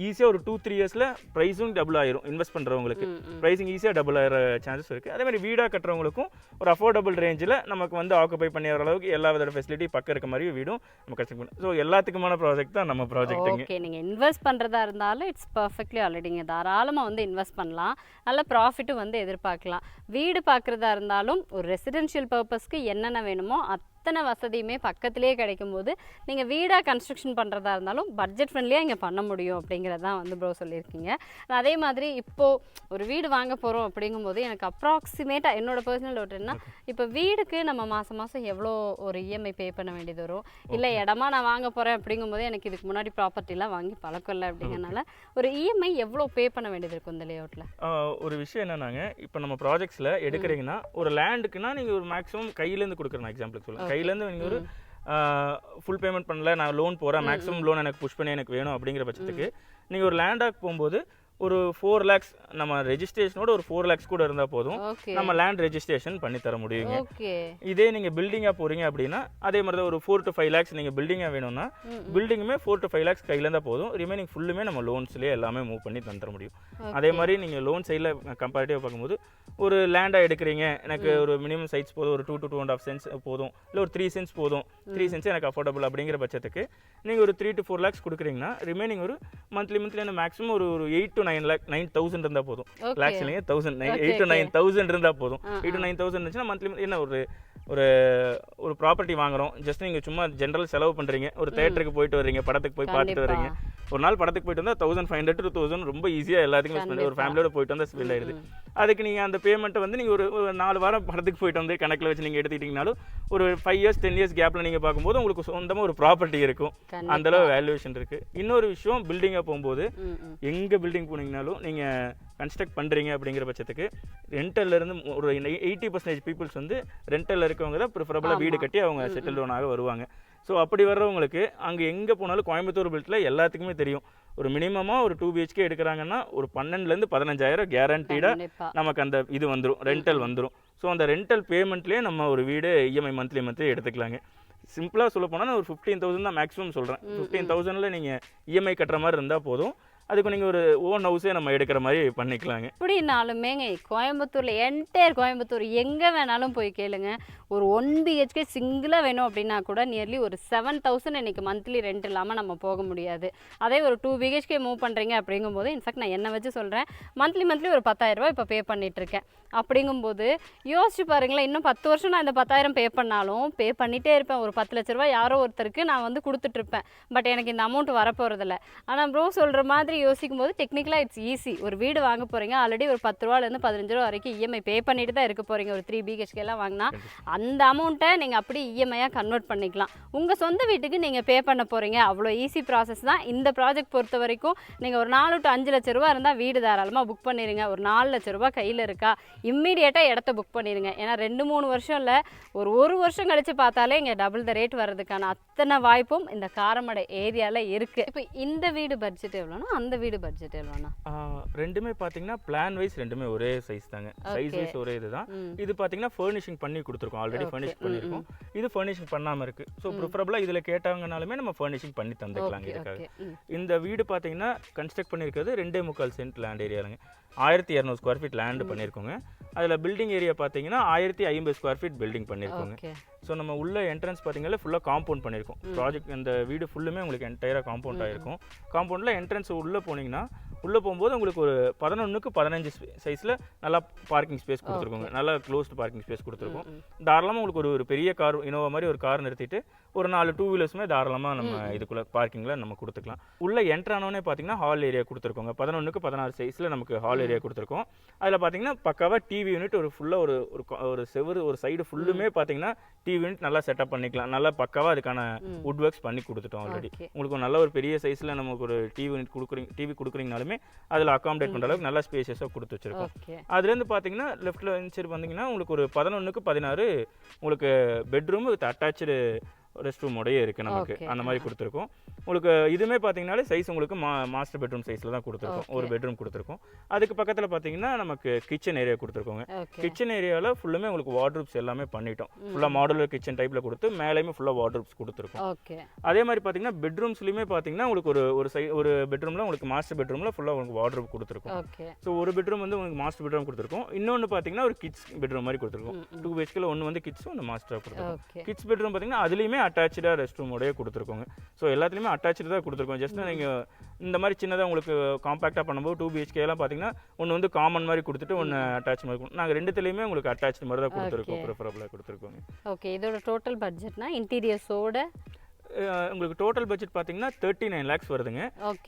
ஈஸியாக ஒரு 2-3 இயர்ஸில் ப்ரைஸும் டபுள் ஆயிரும். இன்வெஸ்ட் பண்ணுறவங்களுக்கு ப்ரைஸிங் ஈஸியாக டபுள் ஆகிற சான்சஸ் இருக்குது. அதே மாதிரி வீடாக கட்டுறவங்களுக்கும் ஒரு அஃபோர்டபுள் ரேஞ்சில் நமக்கு வந்து ஆக்குபை பண்ணி வர அளவுக்கு எல்லா வித ஃபெசிலிட்டி பக்கம் இருக்க மாதிரி வீடும் நம்ம கன்ஸ்ட்ரக்ட் பண்ணணும். ஸோ எல்லாத்துக்குமான ப்ராஜெக்ட் தான் நம்ம ப்ராஜெக்ட்டுங்க. ஓகே, நீங்கள் இன்வெஸ்ட் பண்ணுறதா இருந்தாலும் இட்ஸ் பர்ஃபெக்ட்லி ஆல்ரெடிங்க. தாராளமாக வந்து இன்வெஸ்ட் பண்ணலாம், நல்ல ப்ராஃபிட்டும் வந்து எதிர்பார்க்கலாம். வீடு பார்க்குறதா இருந்தாலும் ஒரு ரெசிடென்ஷியல் பர்பஸ்க்கு என்னென்ன வேணுமோ அத்தனை வசதியுமே பக்கத்துலேயே கிடைக்கும்போது நீங்கள் வீடாக கன்ஸ்ட்ரக்ஷன் பண்ணுறதா இருந்தாலும் பட்ஜெட் ஃப்ரெண்ட்லியாக இங்கே பண்ண முடியும் அப்படிங்கிறது தான் வந்து ப்ரோ சொல்லியிருக்கீங்க. அதே மாதிரி இப்போது ஒரு வீடு வாங்க போகிறோம் அப்படிங்கும்போது எனக்கு அப்ராக்சிமேட்டாக என்னோடய பர்சனல் டவுட் என்ன, இப்போ வீடுக்கு நம்ம மாதம் மாதம் எவ்வளோ ஒரு இஎம்ஐ பே பண்ண வேண்டியது வரும்? இல்லை இடமா நான் வாங்க போகிறேன் அப்படிங்கும்போது எனக்கு இதுக்கு முன்னாடி ப்ராப்பர்ட்டிலாம் வாங்கி பழக்கம் இல்லை அப்படிங்கிறனால ஒரு இஎம்ஐ எவ்வளோ பே பண்ண வேண்டியது இருக்கும் இந்த லேஅவுட்டில்? ஒரு விஷயம் என்னன்னாங்க, இப்போ நம்ம ப்ராஜெக்ட்ஸில் எடுக்கிறீங்கன்னா ஒரு லேண்டுக்குன்னா நீங்கள் ஒரு மேக்ஸிமம் கையிலேருந்து கொடுக்குறேன் எக்ஸாம்பிளுக்கு சொல்லுங்கள். கையிலேருந்து நீங்கள் ஒரு ஃபுல் பேமெண்ட் பண்ணல, நான் லோன் போகிறேன், மேக்ஸிமம் லோன் எனக்கு புஷ் பண்ணி எனக்கு வேணும் அப்படிங்கிற பட்சத்துக்கு நீங்கள் ஒரு லேண்டாக போகும்போது ஒரு 4 lakhs நம்ம ரெஜிஸ்ட்ரேஷனோட ஒரு 4 lakhs கூட இருந்தால் போதும், ஓகே நம்ம லேண்ட் ரெஜிஸ்ட்ரேஷன் பண்ணி தர முடியுங்க. ஓகே இதே நீங்கள் பில்டிங்காக போகிறீங்க அப்படின்னா அதே மாதிரி தான் ஒரு 4 to 5 lakhs நீங்கள் பில்டிங்காக வேணும்னா பில்டிங்குமே 4 to 5 lakhs கையில் இருந்தால் போதும், ரிமைனிங் ஃபுல்லுமே நம்ம லோன்ஸ்லேயே எல்லாமே மூவ் பண்ணி தந்துட முடியும். அதே மாதிரி நீங்கள் லோன் சைடில் கம்பேரிட்டிவாக பார்க்கும்போது ஒரு லேண்டாக எடுக்கிறீங்க, எனக்கு ஒரு மினிமம் சைஸ் போதும், ஒரு 2 to 2.5 cents போதும், இல்லை ஒரு 3 cents போதும், 3 cents எனக்கு அஃபோர்டபுள் அப்படிங்கிற பட்சத்துக்கு நீங்கள் ஒரு 3 to 4 lakhs கொடுக்குறீங்கன்னா ரிமைனிங் ஒரு மந்த்லி மேக்ஸிமம் ஒரு 8 to 9,000 இருந்தால் போதும். லேக்ஸ் இல்லைங்க, 8 to 9,000 இருந்தால் போதும். 8 to 9,000 இருந்துச்சுன்னா மந்த்லி என்ன ஒரு ஒரு ஒரு ப்ராப்பர்ட்டி வாங்குறோம், ஜஸ்ட் நீங்கள் சும்மா ஜென்ரல் செலவு பண்ணுறீங்க, ஒரு தேட்டருக்கு போயிட்டு வர்றீங்க, படத்துக்கு போய் பார்த்துட்டு வர்றீங்க, ஒரு நாள் படத்துக்கு போயிட்டு வந்தால் 1,500 to 2,000 ரொம்ப ஈஸியாக எல்லாத்துக்குமே ஸ்பெண்ட், ஒரு ஃபேமிலியோட போயிட்டு வந்தால் ஸ்பெண்ட் ஆயிடுது. அதுக்கு நீங்கள் அந்த பேமெண்ட்டை வந்து நீங்கள் ஒரு 4 வாரம் படத்துக்கு போயிட்டு வந்து கணக்கில் வச்சு நீங்கள் எடுத்துக்கிட்டிங்கனாலும் ஒரு 5 years 10 years கேப்பில் நீங்கள் பார்க்கும்போது உங்களுக்கு சொந்தமாக ஒரு ப்ராப்பர்ட்டி இருக்கும், அந்தளவு வேல்யூவேஷன் இருக்குது. இன்னொரு விஷயம், பில்டிங்காக போகும்போது எங்கே பில்டிங் போனீங்கனாலும் நீங்கள் கன்ஸ்ட்ரக்ட் பண்ணுறீங்க அப்படிங்கிற பட்சத்துக்கு ரெண்டல்லேருந்து ஒரு 80% பீப்புள்ஸ் வந்து ரெண்டலில் இருக்கவங்க தான் ப்ரிஃபரபுளாக வீடு கட்டி அவங்க செட்டில் டவுனாக வருவாங்க. ஸோ அப்படி வர்றவங்களுக்கு அங்கே எங்கே போனாலும் கோயம்புத்தூர் பில்ட்டில் எல்லாத்துக்குமே தெரியும், ஒரு மினிமமாக ஒரு 2 BHK எடுக்கிறாங்கன்னா ஒரு 12,000 to 15,000 கேரண்டீடாக நமக்கு அந்த இது வந்துடும், ரெண்டல் வந்துடும். ஸோ அந்த ரெண்டல் பேமெண்ட்லேயே நம்ம ஒரு வீடு இஎம்ஐ மந்த்லி எடுத்துக்கலாங்க. சிம்பிளாக சொல்ல போனால் ஒரு 15,000 தான் மேக்ஸிமம் சொல்கிறேன். 15,000 நீங்கள் இஎம்ஐ கட்டுற மாதிரி இருந்தால் போதும், அதுக்கு நீங்கள் ஒரு ஓன் ஹவுஸே நம்ம எடுக்கிற மாதிரி பண்ணிக்கலாங்க. இப்படினாலுமேங்க கோயம்புத்தூரில் என்டையர் கோயம்புத்தூர் எங்கே வேணாலும் போய் கேளுங்க, ஒரு 1 BHK சிங்கிளாக வேணும் அப்படின்னா கூட நியர்லி ஒரு 7,000 இன்றைக்கி மந்த்லி ரெண்ட் இல்லாமல் நம்ம போக முடியாது. அதே ஒரு 2 BHK மூவ் பண்ணுறீங்க அப்படிங்கும்போது, இன்ஃபேக்ட் நான் என்னை வச்சு சொல்கிறேன், மந்த்லி ஒரு 10,000 ரூபாய் இப்போ பே பண்ணிகிட்ருக்கேன். அப்படிங்கும்போது யோசிச்சு பாருங்களேன், இன்னும் 10 வருஷம் நான் இந்த 10,000 பே பண்ணாலும் பே பண்ணிகிட்டே இருப்பேன். ஒரு 10 லட்ச ரூபாய் யாரோ ஒருத்தருக்கு நான் வந்து கொடுத்துட்ருப்பேன், பட் எனக்கு இந்த அமௌண்ட் வரப்போகிறதில்ல. ஆனால் ப்ரோ சொல்கிற மாதிரி யோசிக்கும் போது டெக்னிக்கலாக இட்ஸ் ஈஸி. ஒரு வீடு வாங்க போகிறீங்க, ஆல்ரெடி ஒரு 10 ரூபாலேருந்து 15 ரூபா வரைக்கும் இஎம்ஐ பே பண்ணிட்டு தான் இருக்க போகிறீங்க. ஒரு 3 BHK எல்லாம் வாங்கினா அந்த அமௌண்ட்டை நீங்கள் அப்படி இஎம்ஐயாக கன்வெர்ட் பண்ணிக்கலாம். உங்கள் சொந்த வீட்டுக்கு நீங்கள் பே பண்ண போகிறீங்க, அவ்வளோ ஈஸி ப்ராசஸ் தான். இந்த ப்ராஜெக்ட் பொறுத்த வரைக்கும் நீங்கள் ஒரு 4 to 5 லட்ச ரூபா இருந்தால் வீடு தாராளமாக புக் பண்ணிடுங்க. ஒரு 4 லட்ச ரூபா கையில் இருக்கா, இம்மீடியட்டாக இடத்த புக் பண்ணிடுங்க. ஏன்னா 2-3 வருஷம் இல்லை, ஒரு வருஷம் கழித்து பார்த்தாலே இங்கே டபுள் த ரேட் வர்றதுக்கான அத்தனை வாய்ப்பும் இந்த காரமடை ஏரியாவில் இருக்குது. இப்போ இந்த வீடு பட்ஜெட் எவ்வளோனா, அந்த வீடு பட்ஜெட் எவ்வளோனா? ரெண்டுமே பார்த்தீங்கன்னா பிளான் வைஸ் ரெண்டுமே ஒரே சைஸ் தாங்க, சைஸ் வைஸ் ஒரே இதுதான். இது பார்த்தீங்கன்னா ஃபர்னிஷிங் பண்ணி கொடுத்துருக்கோம், ஆல்ரெடி ஃபர்னிஷ் பண்ணியிருக்கோம். இது ஃபர்னிஷிங் பண்ணாமல் இருக்குது. ஸோ ப்ரிஃபரபுளாக இதில் கேட்டாங்கனாலுமே நம்ம ஃபர்னிஷிங் பண்ணி தந்துக்கலாங்க. இதுக்காக இந்த வீடு பார்த்தீங்கன்னா கன்ஸ்ட்ரக்ட் பண்ணியிருக்கிறது 2.25 சென்ட் லேண்ட் ஏரியாலுங்க. 1200 ஸ்கொயர் ஃபீட் லேண்டு பண்ணியிருக்கோங்க. அதில் பில்டிங் ஏரியா பார்த்தீங்கன்னா 1050 ஸ்கொயர் ஃபீட் பில்டிங் பண்ணியிருக்கோங்க. ஸோ நம்ம உள்ள என்ட்ரன்ஸ் பார்த்தீங்கன்னா ஃபுல்லாக காம்பவுண்ட் பண்ணியிருக்கோம். ப்ராஜெக்ட் இந்த வீடு ஃபுல்லுமே உங்களுக்கு என்டையராக காம்பவுண்ட் ஆகிருக்கும். காம்பவுண்டில் என்ட்ரன்ஸ் உள்ளே போனீங்கன்னா உள்ளே போகும்போது உங்களுக்கு ஒரு 11 to 15 சைஸில் நல்லா பார்க்கிங் ஸ்பேஸ் கொடுத்துருக்கோங்க. நல்லா க்ளோஸ்டு பார்க்கிங் ஸ்பேஸ் கொடுத்துருக்கோம். தாராளமாக உங்களுக்கு ஒரு பெரிய கார், இனோவா மாதிரி ஒரு கார் நிறுத்திட்டு ஒரு 4 2 வீலர்ஸுமே தாராளமாக நம்ம இதுக்குள்ளே பார்க்கிங்கில் நம்ம கொடுத்துக்கலாம். உள்ளே என்ட்ரானோன்னே பார்த்தீங்கன்னா ஹால் ஏரியா கொடுத்துருக்கோங்க. 11 to 16 சைஸில் நமக்கு ஹால் ஏரியா கொடுத்துருக்கோம். அதில் பார்த்தீங்கன்னா பக்காவாக டிவி யூனிட் ஒரு ஃபுல்லாக ஒரு செவரு ஒரு சைடு ஃபுல்லுமே பார்த்தீங்கன்னா டிவி யூனிட் நல்லா செட்டப் பண்ணிக்கலாம். நல்லா பக்காவாக அதுக்கான வுட் ஒர்க்ஸ் பண்ணி கொடுத்துட்டோம் ஆல்ரெடி. உங்களுக்கு நல்ல ஒரு பெரிய சைஸில் நமக்கு ஒரு டிவி யூனிட் கொடுக்குறீங்கனாலுமே அதில் அகாமடேட் பண்ணுற அளவுக்கு நல்லா ஸ்பேஷஸாக கொடுத்து வச்சிருக்கோம். அதுலேருந்து பார்த்தீங்கன்னா லெஃப்ட்டில் சைடு வந்தீங்கன்னா உங்களுக்கு ஒரு 11 to 16 உங்களுக்கு பெட்ரூம் வித் அட்டாச்சு ரெஸ்ட் ரூமோடய இருக்குது நமக்கு. அந்த மாதிரி கொடுத்துருக்கோம். உங்களுக்கு இதுவுமே பார்த்தீங்கன்னாலே சைஸ் உங்களுக்கு மாஸ்டர் பெட்ரூம் சைஸில் தான் கொடுத்துருக்கோம். ஒரு பெட்ரூம் கொடுத்துருக்கோம். அதுக்கு பக்கத்தில் பார்த்தீங்கன்னா நமக்கு கிச்சன் ஏரியா கொடுத்துருக்கோங்க. கிச்சன் ஏரியாவில் ஃபுல்லுமே உங்களுக்கு வார்ட்ரூப்ஸ் எல்லாமே பண்ணிட்டோம். ஃபுல்லாக மாடுலர் கிச்சன் டைப்பில் கொடுத்து மேலேயுமே ஃபுல்லாக வார்ட்ரூப்ஸ் கொடுத்துருக்கோம். அதே மாதிரி பார்த்தீங்கன்னா பெட்ரூம்ஸ்லையுமே பார்த்தீங்கன்னா உங்களுக்கு ஒரு பெட்ரூமில் உங்களுக்கு மாஸ்டர் பெட்ரூமில் ஃபுல்லாக உங்களுக்கு வார்ட்ரூப் கொடுத்துருக்கோம். ஸோ ஒரு பெட்ரூம் வந்து உங்களுக்கு மாஸ்டர் பெட்ரூம் கொடுத்துருக்கோம். இன்னொன்று பார்த்தீங்கன்னா ஒரு கிட்ஸ் பெட்ரூம் மாதிரி கொடுத்துருக்கோம். 2 BHK ஒன்று வந்து கிட்ஸ், ஒன்று மாஸ்டராக கொடுத்துருக்கோம். கிட்ஸ் பெட்ரூம் பார்த்தீங்கன்னா அதுலேயுமே அட்டாச்சாக ரெஸ்ட் ரூமோடய கொடுத்துருக்கோங்க. ஸோ எல்லாத்துலேயுமே அட்டாச்சு தான் கொடுத்துருக்கோம். ஜஸ்ட் நீங்கள் இந்த மாதிரி சின்னதாக உங்களுக்கு காம்பேக்டாக பண்ணும்போது 2 BHK எல்லாம் பார்த்தீங்கன்னா ஒன்று வந்து காமன் மாதிரி கொடுத்துட்டு ஒன்று அட்டாச் மாதிரி கொடுக்கும். நாங்கள் ரெண்டுத்துலேயுமே உங்களுக்கு அட்டாச்சு மாதிரி தான் கொடுத்துருக்கோம், ப்ரிஃபரபுளாக கொடுத்துருக்கோங்க. ஓகே, இதோட டோட்டல் பட்ஜெட்னா இன்டீரியர்ஸோட உங்களுக்கு டோட்டல் பட்ஜெட் பார்த்தீங்கன்னா 39 lakhs வருதுங்க.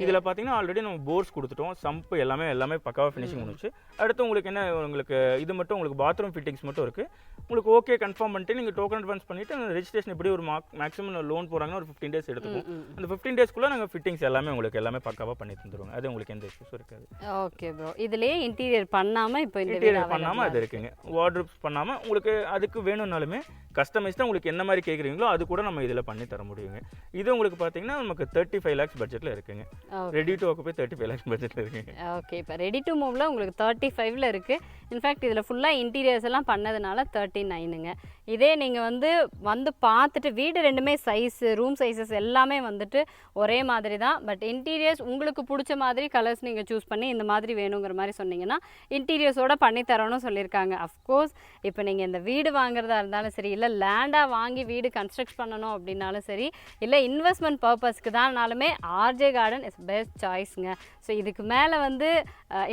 இதில் பார்த்தீங்கன்னா ஆல்ரெடி நம்ம போர்ஸ் கொடுத்துட்டோம், சம்பு எல்லாமே பக்காவாக ஃபினிஷிங் முடிச்சு. அடுத்து உங்களுக்கு என்ன, உங்களுக்கு இது மட்டும் உங்களுக்கு பாத்ரூம் ஃபிட்டிங்ஸ் மட்டும் இருக்குது. உங்களுக்கு ஓகே கன்ஃபார்ம் பண்ணிட்டு நீங்கள் டோக்கன் அட்வான்ஸ் பண்ணிவிட்டு அந்த ரெஜிஸ்ட்ரேஷன் எப்படி ஒரு மேக்ஸிமம் லோன் போகிறாங்கன்னா ஒரு 15 days எடுத்துக்கும். அந்த 15 daysக்குள்ளே நாங்கள் ஃபிட்டிங்ஸ் உங்களுக்கு எல்லாமே பக்காவாக பண்ணி தந்துடுவோம். அது உங்களுக்கு எந்த இஷ்யூஸும் இருக்காது. ஓகே ப்ரோ, இதுலேயே இன்டீரியர் பண்ணாமல் இப்போ இன்டீரியர் பண்ணாமல் அது இருக்குங்க. வார்ட்ரூப்ஸ் பண்ணாமல் உங்களுக்கு அதுக்கு வேணும்னாலுமே கஸ்டமைஸ் தான் உங்களுக்கு என்ன மாதிரி கேட்குறீங்களோ அது கூட நம்ம இதில் பண்ணி தர முடியுங்க. இருக்குங்க. இது உங்களுக்கு பார்த்தீங்கன்னா நமக்கு 35 lakhs பட்ஜெட்டில் இருக்குங்க. ரெடி டு ஆக்குபை 35 lakhs பட்ஜெட்டில் இருக்குங்க. ஓகே, இப்போ ரெடி டு மூவ்ல உங்களுக்கு 35ல் இருக்குது. இன்ஃபேக்ட் இதில் ஃபுல்லாக இன்டீரியர்ஸ் எல்லாம் பண்ணதுனால 39ங்க. இதே நீங்கள் வந்து பார்த்துட்டு வீடு ரெண்டுமே சைஸு ரூம் சைஸஸ் எல்லாமே வந்துட்டு ஒரே மாதிரி தான். பட் இன்டீரியர்ஸ் உங்களுக்கு பிடிச்ச மாதிரி கலர்ஸ் நீங்கள் சூஸ் பண்ணி இந்த மாதிரி வேணுங்கிற மாதிரி சொன்னீங்கன்னா இன்டீரியர்ஸோடு பண்ணித்தரோன்னு சொல்லியிருக்காங்க. அஃப்கோர்ஸ் இப்போ நீங்கள் இந்த வீடு வாங்குறதா இருந்தாலும் சரி, இல்லை லேண்டாக வாங்கி வீடு கன்ஸ்ட்ரக்ட் பண்ணணும் அப்படின்னாலும் சரி, இல்லை இன்வெஸ்ட்மெண்ட் பர்பஸ்க்கு தான்னாலுமே ஆர்ஜே கார்டன் இஸ் பெஸ்ட் சாய்ஸுங்க. ஸோ இதுக்கு மேலே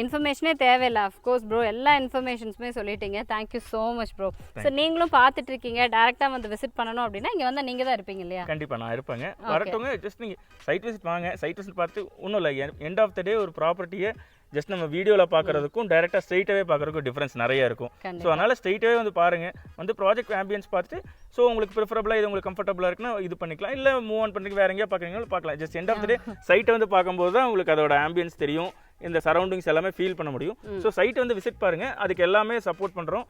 இன்ஃபர்மேஷனே தேவையில்லை. அஃப்கோர்ஸ் ப்ரோ எல்லா இன்ஃபர்மேஷன்ஸுமே சொல்லிட்டீங்க. Thank you so much bro. So நீங்களும் பார்த்துட்டு இருக்கீங்க, டேரெக்டாக வந்து விசிட் பண்ணணும் அப்படின்னா இங்கே வந்து நீங்கள் தான் இருப்பீங்க இல்லையா? கண்டிப்பாக நான் இருப்பேங்க. வரட்டவங்க ஜஸ்ட் நீங்கள் சைட் விசிட் வாங்க. சைட் விசிட் பார்த்து ஒன்றும் இல்லை, எண்ட் ஆஃப் த டே ஒரு ப்ராப்பர்ட்டியை ஜஸ்ட் நம்ம வீடியோவில் பார்க்குறதுக்கும் டேரெக்டாக ஸ்ட்ரைட்டாகவே பார்க்குறதுக்கும் டிஃப்ரென்ஸ் நிறைய இருக்கும். ஸோ அதனால் ஸ்ட்ரைட்டாகவே வந்து பாருங்கள், வந்து ப்ராஜெக்ட் ஆம்பியன்ஸ் பார்த்துட்டு ஸோ உங்களுக்கு ப்ரிஃபரபுளாக இது உங்களுக்கு கம்ஃபர்டபுளாக இருக்குன்னா இது பண்ணிக்கலாம், இல்லை மூவ் ஆன் பண்ணி வேறு எங்கேயா பார்க்குறீங்களும் பார்க்கலாம். ஜஸ்ட் எண்ட் ஆஃப் த டே சைட்டை வந்து பார்க்கும்போது தான் உங்களுக்கு அதோட ஆம்பியன்ஸ் தெரியும், இந்த சரௌண்டிங்ஸ் எல்லாமே ஃபீல் பண்ண முடியும். ஸோ சைட் வந்து விசிட் பாருங்கள், அதுக்கு எல்லாமே சப்போர்ட் பண்ணுறோம்.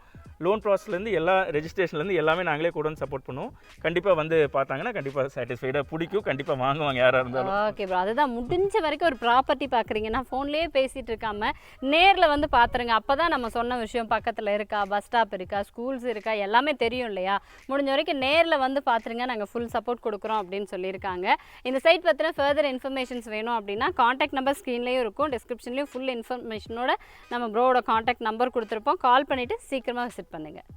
லோன் ப்ராசஸ்லேருந்து எல்லா ரெஜிஸ்ட்ரேஷன்லேருந்து எல்லாமே நாங்களே கூட வந்து சப்போர்ட் பண்ணுவோம். கண்டிப்பாக வந்து பார்த்தாங்கன்னா கண்டிப்பாக சாட்டிஸ்ஃபைடாக பிடிக்கும், கண்டிப்பாக வாங்குவாங்க யாராக இருந்தாலும். ஓகே ப்ரோ, அதுதான் முடிஞ்ச வரைக்கும் ஒரு ப்ராப்பர்ட்டி பார்க்குறீங்கன்னா ஃபோன்லேயே பேசிகிட்டு இருக்காமல் நேரில் வந்து பார்த்துருங்க. அப்போ தான் நம்ம சொன்ன விஷயம் பக்கத்தில் இருக்கா, பஸ் ஸ்டாப் இருக்கா, ஸ்கூல்ஸ் இருக்கா, எல்லாமே தெரியும் இல்லையா? முடிஞ்ச வரைக்கும் நேரில் வந்து பார்த்துருங்க, நாங்கள் ஃபுல் சப்போர்ட் கொடுக்குறோம் அப்படின்னு சொல்லியிருக்காங்க. இந்த சைட் பற்றின ஃபர்தர் இன்ஃபர்மேஷன்ஸ் வேணும் அப்படின்னா காண்டாக்ட் நம்பர் ஸ்க்ரீன்லேயும் இருக்கும், டிஸ்கிரிப்ஷன்லேயும் ஃபுல் இன்ஃபர்மேஷனோட நம்ம ப்ரோவோட காண்டாக்ட் நம்பர் கொடுத்துருப்போம். கால் பண்ணிவிட்டு சீக்கிரமாக விசிட் பண்ணுங்கள்.